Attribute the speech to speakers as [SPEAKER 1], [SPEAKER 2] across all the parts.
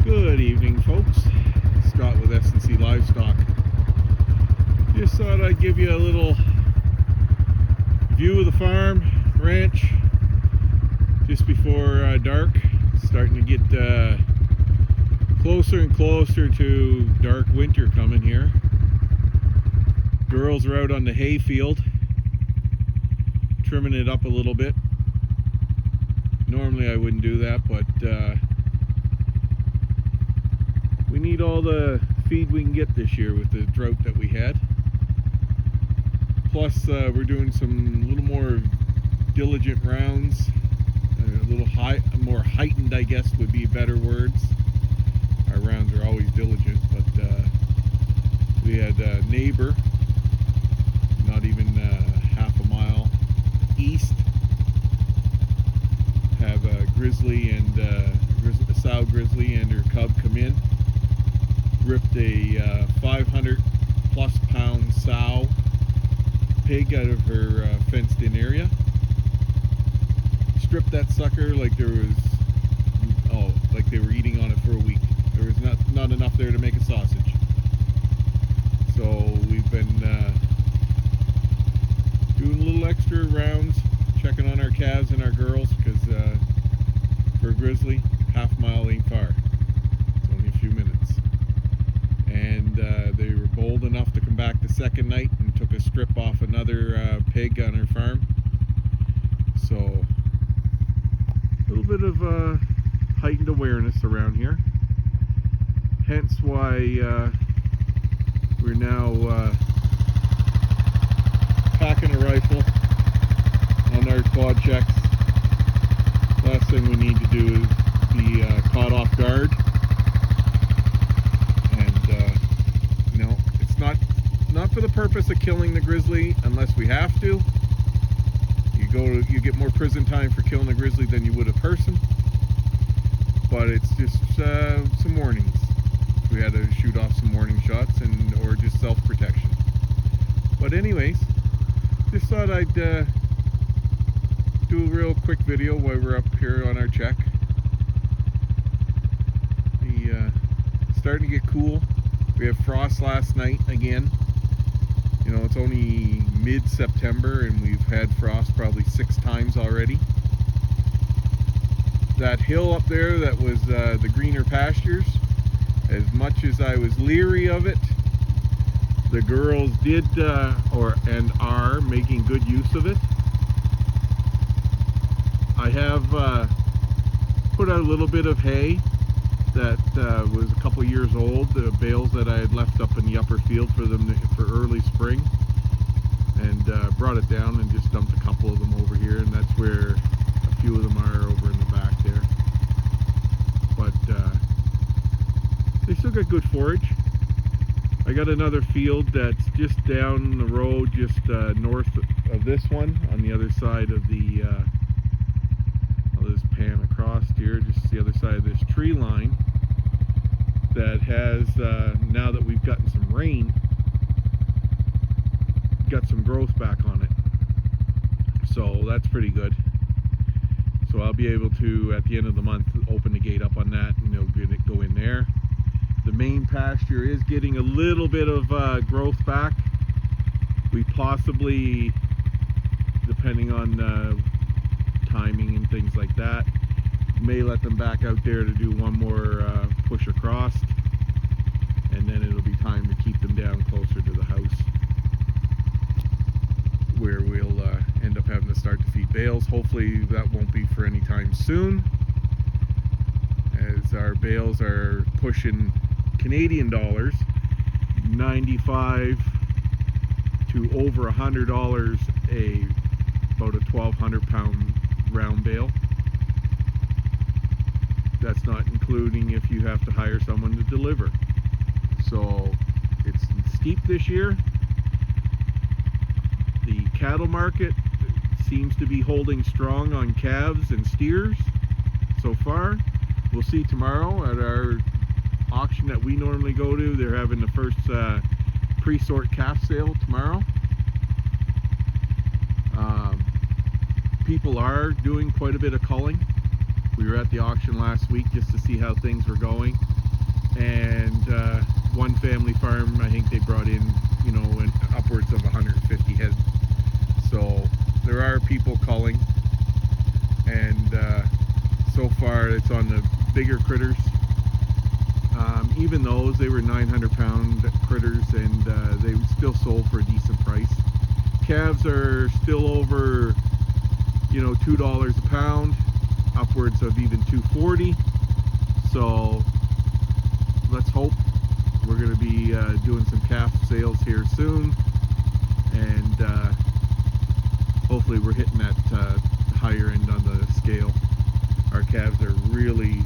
[SPEAKER 1] Good evening, folks. Scott with S&C Livestock. Just thought I'd give you a little view of the farm, ranch, just before dark. Starting to get closer and closer to dark winter coming here. Girls are out on the hay field, trimming it up a little bit. Normally I wouldn't do that, but we need all the feed we can get this year with the drought that we had. Plus we're doing some little more diligent rounds, a little more heightened, I guess would be better words. Our rounds are always diligent, but we had a neighbor, not even half a mile east, have a grizzly and a sow grizzly and her cub come in, ripped a 500 plus pound sow pig out of her fenced in area, stripped that sucker like there was, like they were eating on it for a week. There was not enough there to make a sausage. So we've been doing a little extra rounds, checking on our calves and our girls, because for a grizzly, half mile ain't far. It's only a few minutes. And they were bold enough to come back the second night and took a strip off another pig on our farm. So a little bit of heightened awareness around here. Hence why we're now packing a rifle on our quad checks. Last thing we need to do is be caught off guard. And no, it's not for the purpose of killing the grizzly unless we have to. You get more prison time for killing a grizzly than you would a person. But it's just some warnings. We had to shoot off some warning shots or just self-protection. But anyways, just thought I'd do a real quick video while we're up here on our check. It's starting to get cool. We had frost last night again. You know, it's only mid-September and we've had frost probably 6 times already. That hill up there that was the greener pastures, as much as I was leery of it, the girls did and are making good use of it. I have put out a little bit of hay that was a couple years old, the bales that I had left up in the upper field for them for early spring, and brought it down and just dumped a couple of them over here, and that's where a few of them are over in the back there. But they still got good forage. I got another field that's just down the road, just north of this one, on the other side of the I'll just pan across here, just the other side of this tree line, that has now that we've gotten some rain, got some growth back on it. So that's pretty good. So I'll be able to, at the end of the month, open the gate up on that and they'll go in there. The main pasture is getting a little bit of growth back. We possibly, depending on timing and things like that, may let them back out there to do one more push across, and then it'll be time to keep them down closer to the house, where we'll end up having to start to feed bales. Hopefully that won't be for any time soon, as our bales are pushing Canadian dollars 95 to over $100 about a 1,200 pound round bale. That's not including if you have to hire someone to deliver. So it's steep this year. The cattle market seems to be holding strong on calves and steers so far. We'll see tomorrow at our auction that we normally go to. They're having the first pre-sort calf sale tomorrow. People are doing quite a bit of culling. We were at the auction last week just to see how things were going. and one family farm, I think they brought in, you know, upwards of 150 head. So there are people culling, and so far it's on the bigger critters. Even those, they were 900-pound critters, and they still sold for a decent price. Calves are still over, you know, $2 a pound, upwards of even $2.40. So let's hope. We're going to be doing some calf sales here soon, and hopefully we're hitting that higher end on the scale. Our calves are really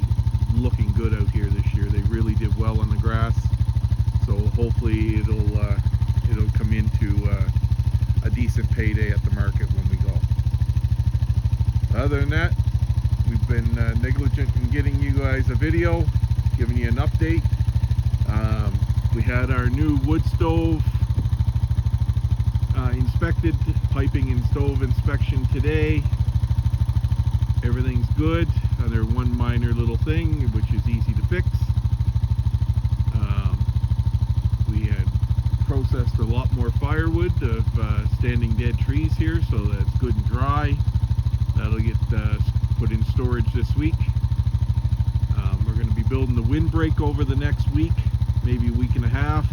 [SPEAKER 1] looking good out here this year. They really did well on the grass, so hopefully it'll come into a decent payday at the market when we go. Other than that, we've been negligent in getting you guys a video, giving you an update. We had our new wood stove inspected, piping and stove inspection today. Everything's good, other one minor little thing which is easy to fix. We had processed a lot more firewood of standing dead trees here, so that's good and dry. That'll get put in storage this week. We're going to be building the windbreak over the next week, maybe a week and a half,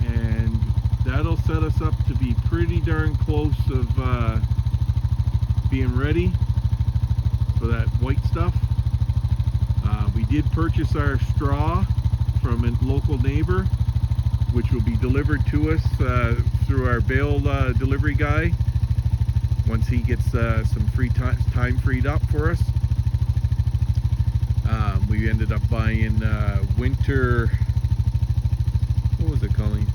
[SPEAKER 1] and that'll set us up to be pretty darn close of being ready for that white stuff. We did purchase our straw from a local neighbor, which will be delivered to us through our bale delivery guy once he gets some free time freed up for us. We ended up buying winter, what was it calling?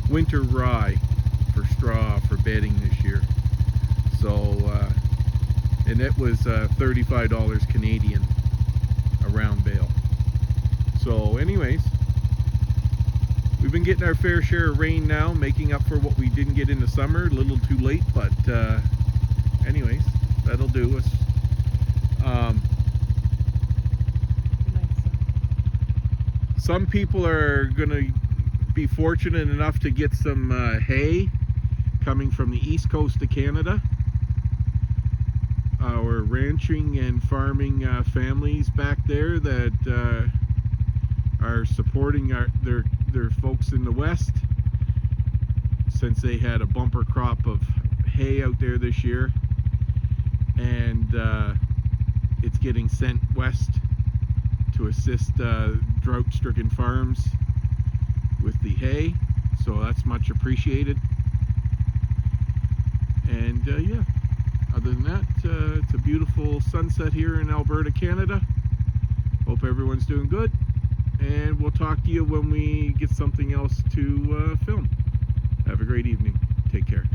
[SPEAKER 1] Winter rye for straw for bedding this year. So, and it was $35 Canadian a round bale. So anyways, we've been getting our fair share of rain now, making up for what we didn't get in the summer. A little too late, but anyways, that'll do us. Some people are going to be fortunate enough to get some hay coming from the east coast of Canada. Our ranching and farming families back there that are supporting their folks in the west, since they had a bumper crop of hay out there this year, and it's getting sent west to assist drought-stricken farms with the hay, so that's much appreciated. And yeah, other than that, it's a beautiful sunset here in Alberta, Canada. Hope everyone's doing good, and we'll talk to you when we get something else to film. Have a great evening. Take care.